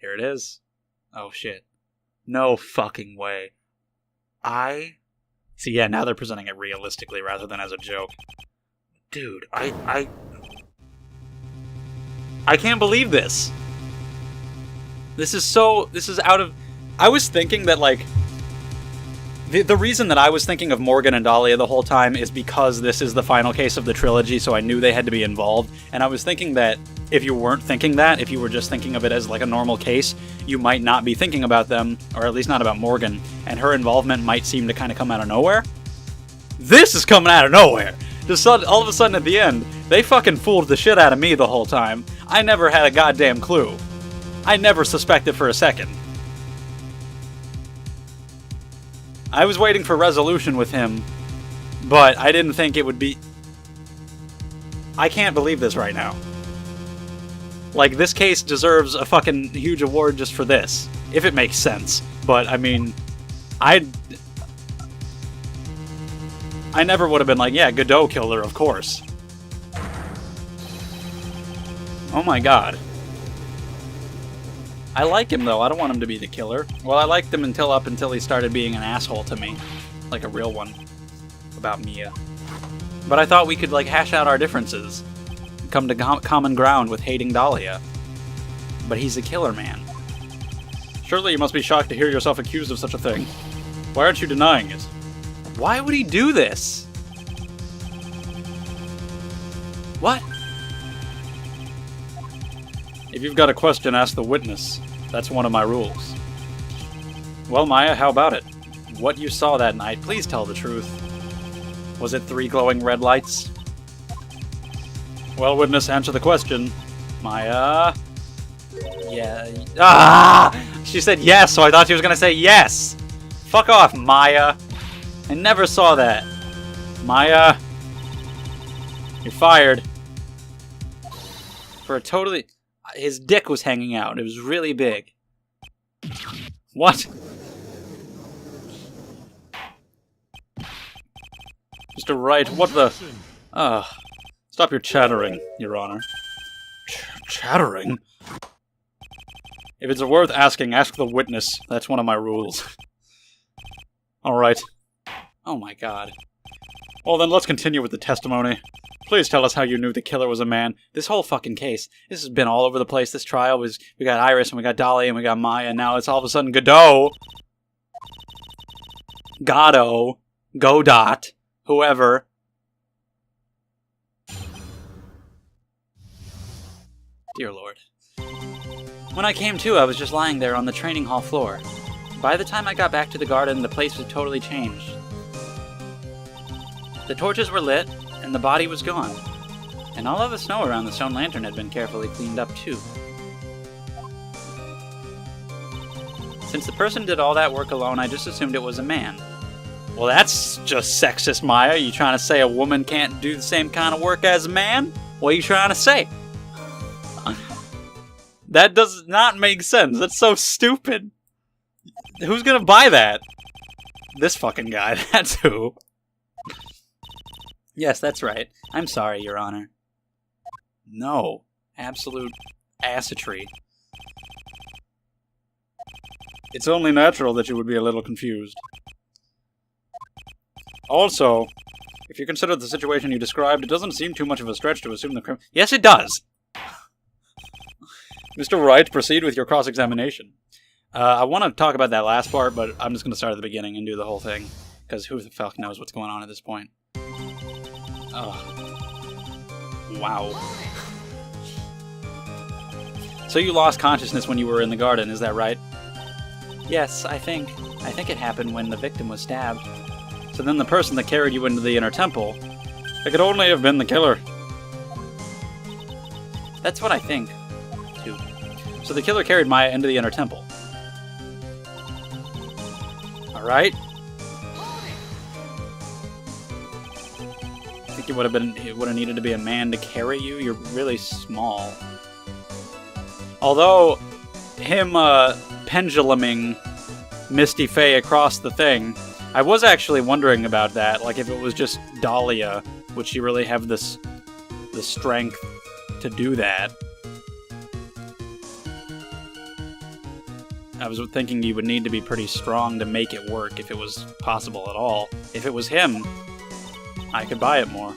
Here it is. Oh, shit. No fucking way. See, yeah, now they're presenting it realistically rather than as a joke. Dude, I can't believe this. This is out of... I was thinking that, like... The reason that I was thinking of Morgan and Dahlia the whole time is because this is the final case of the trilogy, so I knew they had to be involved. And I was thinking that if you weren't thinking that, if you were just thinking of it as like a normal case, you might not be thinking about them, or at least not about Morgan, and her involvement might seem to kind of come out of nowhere. This is coming out of nowhere! Just all of a sudden at the end, they fucking fooled the shit out of me the whole time. I never had a goddamn clue. I never suspected for a second. I was waiting for resolution with him, but I didn't think it would be... I can't believe this right now. Like, this case deserves a fucking huge award just for this, if it makes sense. But, I mean, I never would have been like, yeah, Godot killed her, of course. Oh my god. I like him, though. I don't want him to be the killer. Well, I liked him up until he started being an asshole to me. Like a real one. About Mia. But I thought we could, like, hash out our differences. Come to common ground with hating Dahlia. But he's a killer man. Surely you must be shocked to hear yourself accused of such a thing. Why aren't you denying it? Why would he do this? What? If you've got a question, ask the witness. That's one of my rules. Well, Maya, how about it? What you saw that night, please tell the truth. Was it 3 glowing red lights? Well, witness, answer the question. Maya... Yeah... Ah! She said yes, so I thought she was gonna say yes! Fuck off, Maya! I never saw that. Maya... You're fired. For a totally... His dick was hanging out. It was really big. What? Mr. Wright, what the... Stop your chattering, Your Honor. Chattering? If it's worth asking, ask the witness. That's one of my rules. Alright. Oh my god. Well then, let's continue with the testimony. Please tell us how you knew the killer was a man. This whole fucking case, this has been all over the place. This trial was... We got Iris, and we got Dahlia, and we got Maya, and now it's all of a sudden Godot. Godot. Godot. Whoever. Dear Lord. When I came to, I was just lying there on the training hall floor. By the time I got back to the garden, the place had totally changed. The torches were lit, and the body was gone. And all of the snow around the stone lantern had been carefully cleaned up, too. Since the person did all that work alone, I just assumed it was a man. Well, that's just sexist, Maya. You trying to say a woman can't do the same kind of work as a man? What are you trying to say? That does not make sense. That's so stupid. Who's gonna buy that? This fucking guy. That's who. Yes, that's right. I'm sorry, Your Honor. No. Absolute assetry. It's only natural that you would be a little confused. Also, if you consider the situation you described, it doesn't seem too much of a stretch to assume the criminal... Yes, it does! Mr. Wright, proceed with your cross-examination. I want to talk about that last part, but I'm just going to start at the beginning and do the whole thing. Because who the fuck knows what's going on at this point. Wow. So you lost consciousness when you were in the garden, is that right? Yes, I think it happened when the victim was stabbed. So then the person that carried you into the inner temple, it could only have been the killer. That's what I think, too. So the killer carried Maya into the inner temple. Alright. I think it would have needed to be a man to carry you. You're really small. Although, him penduluming Misty Faye across the thing, I was actually wondering about that. Like, if it was just Dahlia, would she really have the strength to do that? I was thinking you would need to be pretty strong to make it work if it was possible at all. If it was him, I could buy it more.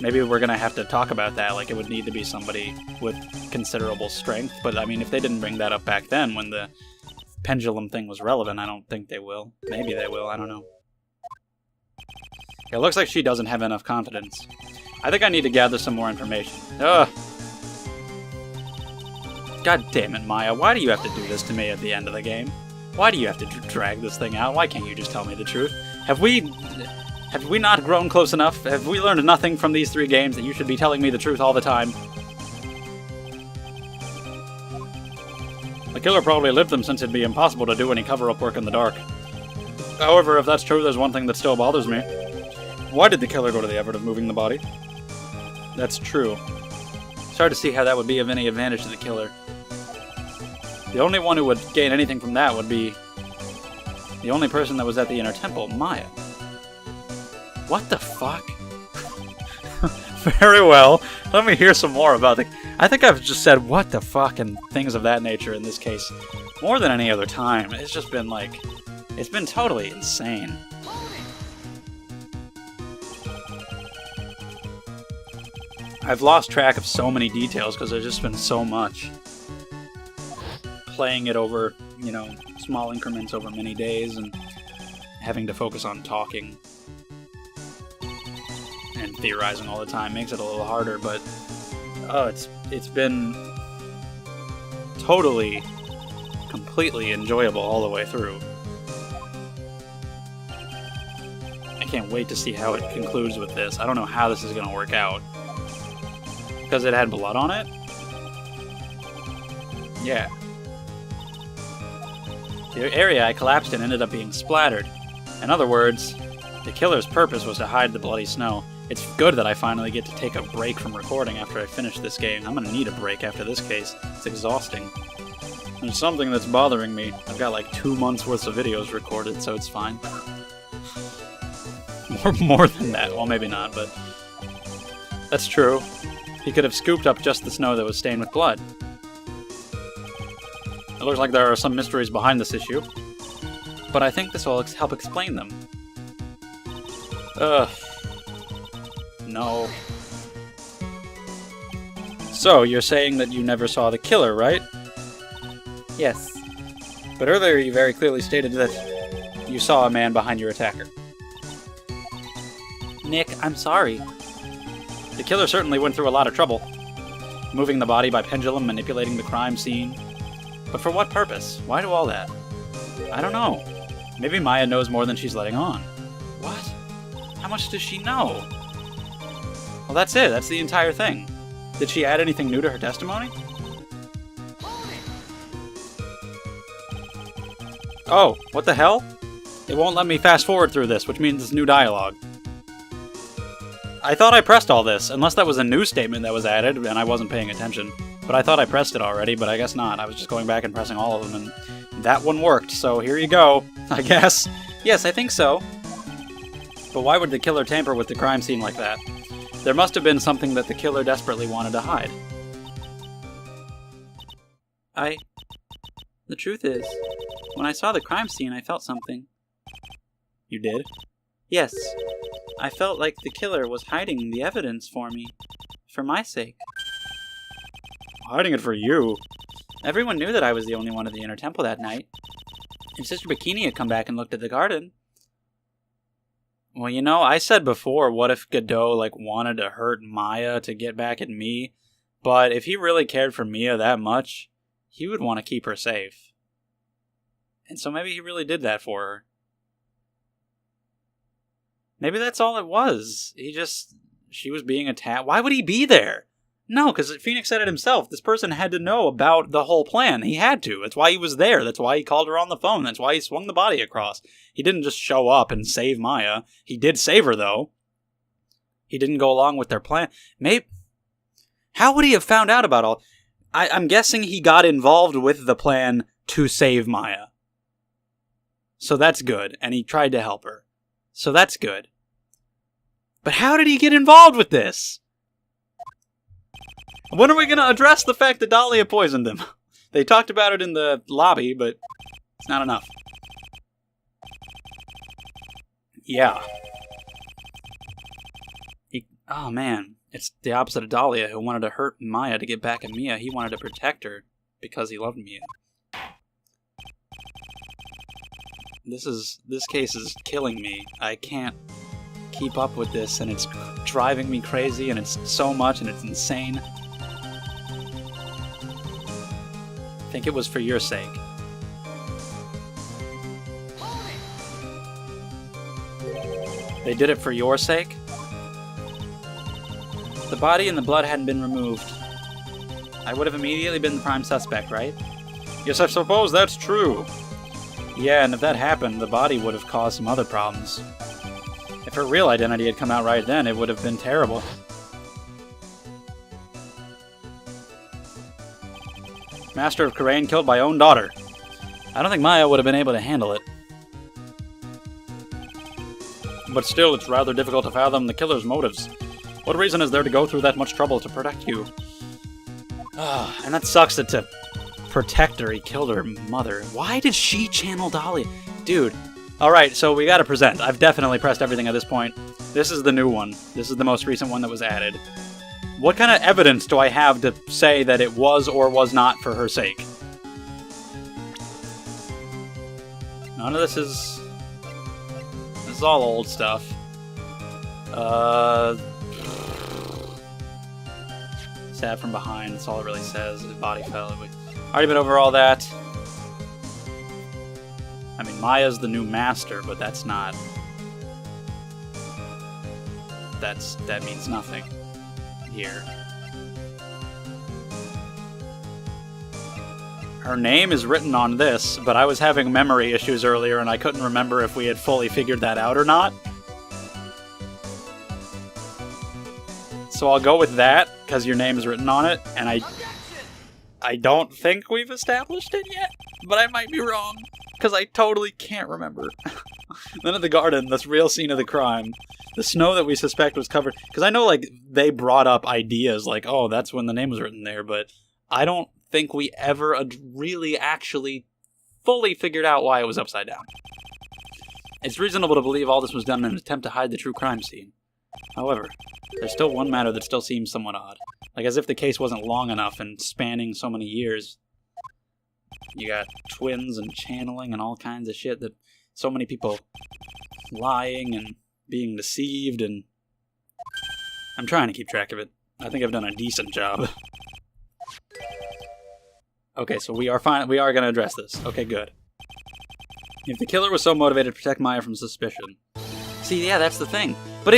Maybe we're gonna have to talk about that, like it would need to be somebody with considerable strength, but I mean, if they didn't bring that up back then when the pendulum thing was relevant, I don't think they will. Maybe they will, I don't know. It looks like she doesn't have enough confidence. I think I need to gather some more information. Ugh. God damn it, Maya, why do you have to do this to me at the end of the game? Why do you have to drag this thing out? Why can't you just tell me the truth? Have we not grown close enough? Have we learned nothing from these 3 games that you should be telling me the truth all the time? The killer probably lived them since it'd be impossible to do any cover-up work in the dark. However, if that's true, there's one thing that still bothers me. Why did the killer go to the effort of moving the body? That's true. It's hard to see how that would be of any advantage to the killer. The only one who would gain anything from that would be the only person that was at the inner temple, Maya. What the fuck? Very well. Let me hear some more about the... I think I've just said what the fuck and things of that nature in this case more than any other time. It's just been like... It's been totally insane. I've lost track of so many details because there's just been so much. Playing it over, you know, small increments over many days and having to focus on talking and theorizing all the time makes it a little harder, but it's been totally, completely enjoyable all the way through. I can't wait to see how it concludes with this. I don't know how this is going to work out. Because it had blood on it? Yeah. The area I collapsed in ended up being splattered. In other words, the killer's purpose was to hide the bloody snow. It's good that I finally get to take a break from recording after I finish this game. I'm gonna need a break after this case. It's exhausting. There's something that's bothering me. I've got like 2 months worth of videos recorded, so it's fine. More than that. Well, maybe not, but... That's true. He could have scooped up just the snow that was stained with blood. It looks like there are some mysteries behind this issue, but I think this will help explain them. Ugh. No. So, you're saying that you never saw the killer, right? Yes. But earlier you very clearly stated that you saw a man behind your attacker. Nick, I'm sorry. The killer certainly went through a lot of trouble. Moving the body by pendulum, manipulating the crime scene. But for what purpose? Why do all that? I don't know. Maybe Maya knows more than she's letting on. What? How much does she know? Well, that's it. That's the entire thing. Did she add anything new to her testimony? Oh, what the hell? It won't let me fast forward through this, which means it's new dialogue. I thought I pressed all this, unless that was a new statement that was added and I wasn't paying attention. But I thought I pressed it already, but I guess not. I was just going back and pressing all of them, and that one worked, so here you go, I guess. Yes, I think so. But why would the killer tamper with the crime scene like that? There must have been something that the killer desperately wanted to hide. The truth is, when I saw the crime scene, I felt something. You did? Yes. I felt like the killer was hiding the evidence for me. For my sake. Hiding it for you? Everyone knew that I was the only one at the inner temple that night. If Sister Bikini had come back and looked at the garden... Well, you know, I said before, what if Godot, wanted to hurt Maya to get back at me? But if he really cared for Mia that much, he would want to keep her safe. And so maybe he really did that for her. Maybe that's all it was. She was being attacked. Why would he be there? No, because Phoenix said it himself. This person had to know about the whole plan. He had to. That's why he was there. That's why he called her on the phone. That's why he swung the body across. He didn't just show up and save Maya. He did save her, though. He didn't go along with their plan. Maybe... How would he have found out about all... I'm guessing he got involved with the plan to save Maya. So that's good. And he tried to help her. So that's good. But how did he get involved with this? When are we going to address the fact that Dahlia poisoned him? They talked about it in the lobby, but it's not enough. Yeah. Oh, man. It's the opposite of Dahlia, who wanted to hurt Maya to get back at Mia. He wanted to protect her because he loved Mia. This case is killing me. I can't keep up with this, and it's driving me crazy, and it's so much, and it's insane. I think it was for your sake. They did it for your sake? The body and the blood hadn't been removed. I would have immediately been the prime suspect, right? Yes, I suppose that's true. Yeah, and if that happened, the body would have caused some other problems. If her real identity had come out right then, it would have been terrible. Master of Karain killed my own daughter. I don't think Maya would have been able to handle it. But still, it's rather difficult to fathom the killer's motives. What reason is there to go through that much trouble to protect you? And that sucks that to protect her, he killed her mother. Why did she channel Dahlia? Dude. Alright, so we gotta present. I've definitely pressed everything at this point. This is the new one. This is the most recent one that was added. What kind of evidence do I have to say that it was or was not for her sake? None of this is... This is all old stuff. Stabbed from behind, that's all it really says. The body fell. We've already been over all that. I mean, Maya's the new master, but that's not... That means nothing here. Her name is written on this, but I was having memory issues earlier and I couldn't remember if we had fully figured that out or not. So I'll go with that, because your name is written on it, and I don't think we've established it yet, but I might be wrong, because I totally can't remember. Then at the garden, this real scene of the crime, the snow that we suspect was covered, because I know, like, they brought up ideas, like, oh, that's when the name was written there, but I don't think we ever really actually fully figured out why it was upside down. It's reasonable to believe all this was done in an attempt to hide the true crime scene. However, there's still one matter that still seems somewhat odd. Like, as if the case wasn't long enough and spanning so many years. You got twins and channeling and all kinds of shit that so many people lying and being deceived, and I'm trying to keep track of it. I think I've done a decent job. Okay, so we are fine. We are going to address this. Okay, good. If the killer was so motivated to protect Maya from suspicion... See, yeah, that's the thing. But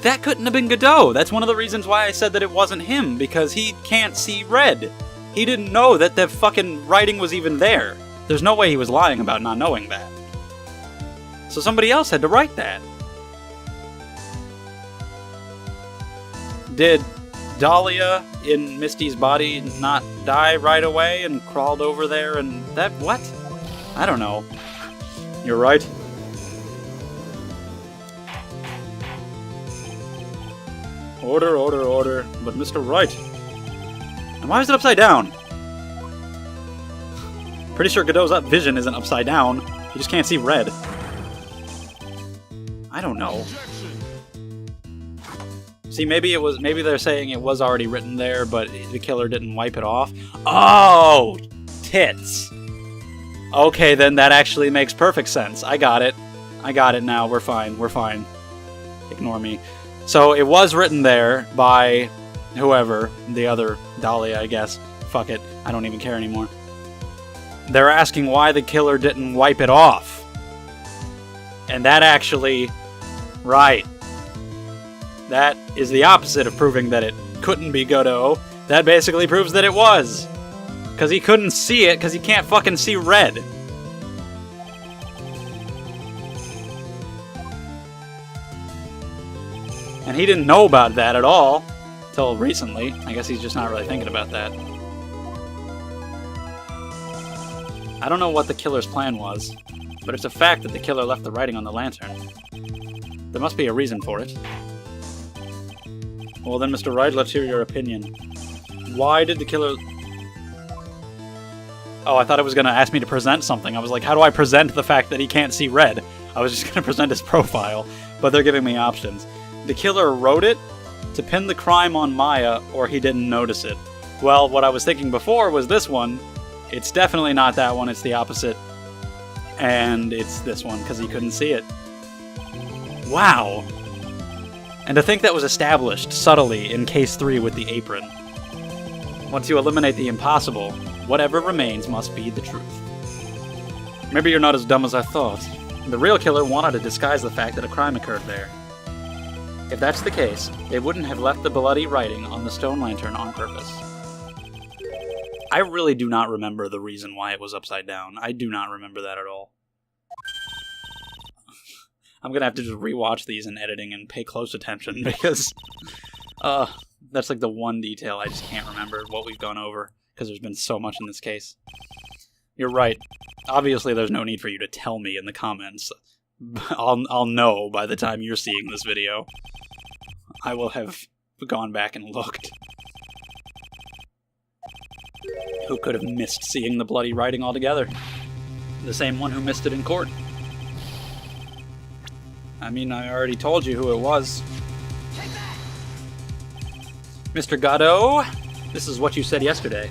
that couldn't have been Godot. That's one of the reasons why I said that it wasn't him, because he can't see red. He didn't know that the fucking writing was even there. There's no way he was lying about not knowing that. So somebody else had to write that. Did Dahlia in Misty's body not die right away and crawled over there and that... What? I don't know. You're right. Order, order, order. But Mr. Wright. And why is it upside down? Pretty sure Godot's vision isn't upside down. He just can't see red. I don't know. See, maybe they're saying it was already written there, but the killer didn't wipe it off. Oh! Tits. Okay, then that actually makes perfect sense. I got it. I got it now. We're fine. We're fine. Ignore me. So it was written there by whoever, the other Dahlia, I guess. Fuck it. I don't even care anymore. They're asking why the killer didn't wipe it off. And that actually... Right. That is the opposite of proving that it couldn't be Godot. That basically proves that it was. Because he couldn't see it, because he can't fucking see red. And he didn't know about that at all. Till recently. I guess he's just not really thinking about that. I don't know what the killer's plan was, but it's a fact that the killer left the writing on the lantern. There must be a reason for it. Well then, Mr. Wright, let's hear your opinion. Why did the killer... Oh, I thought it was going to ask me to present something. I was like, how do I present the fact that he can't see red? I was just going to present his profile, but they're giving me options. The killer wrote it to pin the crime on Maya, or he didn't notice it. Well, what I was thinking before was this one. It's definitely not that one, it's the opposite. And it's this one, because he couldn't see it. Wow! And to think that was established subtly in Case 3 with the apron. Once you eliminate the impossible, whatever remains must be the truth. Maybe you're not as dumb as I thought. The real killer wanted to disguise the fact that a crime occurred there. If that's the case, they wouldn't have left the bloody writing on the stone lantern on purpose. I really do not remember the reason why it was upside down. I do not remember that at all. I'm gonna have to just rewatch these in editing and pay close attention, because that's like the one detail I just can't remember what we've gone over, because there's been so much in this case. You're right. Obviously there's no need for you to tell me in the comments. I'll know by the time you're seeing this video. I will have gone back and looked. Who could have missed seeing the bloody writing altogether? The same one who missed it in court. I mean, I already told you who it was. Mr. Godot, this is what you said yesterday.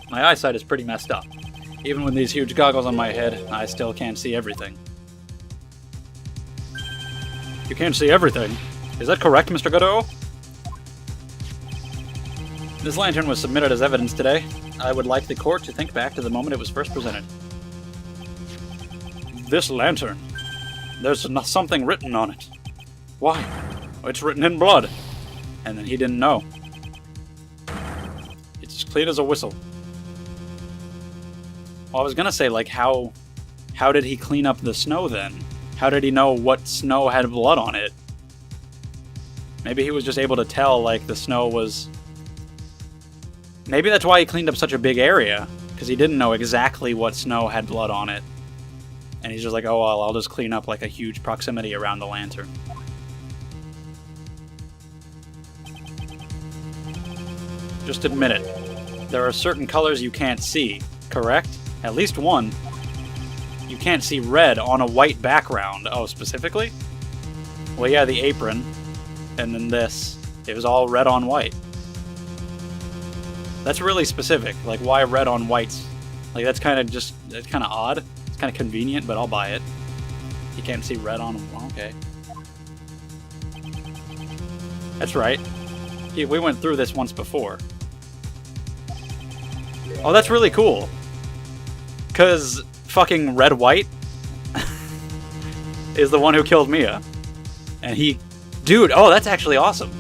My eyesight is pretty messed up. Even with these huge goggles on my head, I still can't see everything. You can't see everything? Is that correct, Mr. Godot? This lantern was submitted as evidence today. I would like the court to think back to the moment it was first presented. This lantern? There's something written on it. Why? It's written in blood. And then he didn't know. It's as clean as a whistle. Well, I was gonna say, like, how did he clean up the snow then? How did he know what snow had blood on it? Maybe he was just able to tell, like, the snow was... Maybe that's why he cleaned up such a big area, because he didn't know exactly what snow had blood on it. And he's just like, oh, well, I'll just clean up, like, a huge proximity around the lantern. Just admit it. There are certain colors you can't see, correct? At least one. You can't see red on a white background. Oh, specifically? Well, yeah, the apron. And then this. It was all red on white. That's really specific. Like, why red on whites? Like, that's kind of odd. It's kind of convenient, but I'll buy it. You can't see red on... Okay. That's right. We went through this once before. Oh, that's really cool. Because fucking Red White is the one who killed Mia. And he... Dude, oh, that's actually awesome.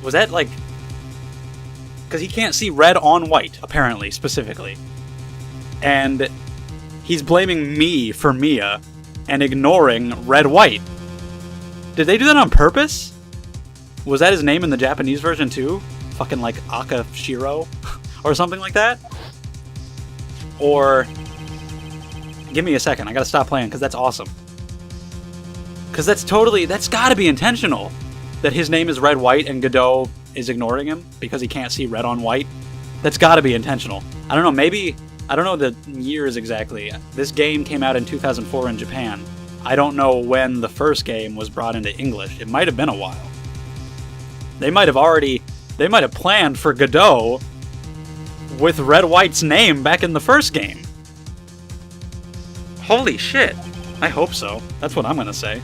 Was that, like... Because he can't see red on white, apparently, specifically. And he's blaming me for Mia and ignoring Red White. Did they do that on purpose? Was that his name in the Japanese version, too? Fucking, like, Akashiro? Or something like that? Or... Give me a second, I gotta stop playing, because that's awesome. Because that's gotta be intentional. That his name is Red White and Godot is ignoring him because he can't see red on white. That's gotta be intentional. I don't know, maybe... I don't know the years exactly. This game came out in 2004 in Japan. I don't know when the first game was brought into English. It might have been a while. They might have planned for Godot with Red White's name back in the first game. Holy shit. I hope so. That's what I'm gonna say.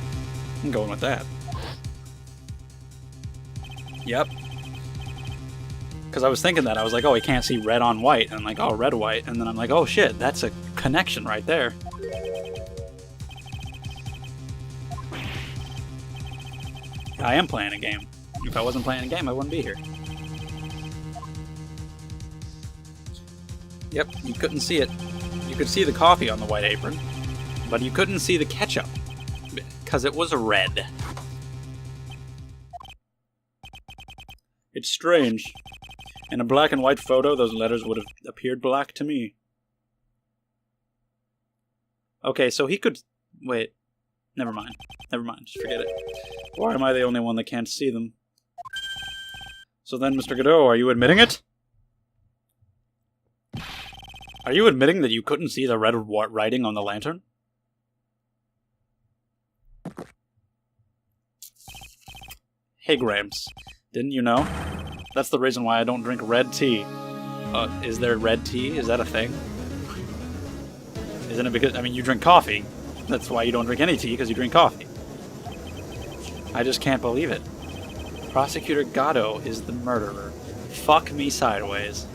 I'm going with that. Yep. Because I was thinking that. I was like, oh, he can't see red on white. And I'm like, oh, red, white. And then I'm like, oh, shit, that's a connection right there. I am playing a game. If I wasn't playing a game, I wouldn't be here. Yep, you couldn't see it. You could see the coffee on the white apron, but you couldn't see the ketchup, because it was red. It's strange. In a black and white photo, those letters would have appeared black to me. Okay, so he could... Wait. Never mind. Never mind. Just forget it. Why am I the only one that can't see them? So then, Mr. Godot, are you admitting it? Are you admitting that you couldn't see the red writing on the lantern? Hey, Gramps. Didn't you know? That's the reason why I don't drink red tea. Is there red tea? Is that a thing? Isn't it because... I mean, you drink coffee. That's why you don't drink any tea, because you drink coffee. I just can't believe it. Prosecutor Godot is the murderer. Fuck me sideways.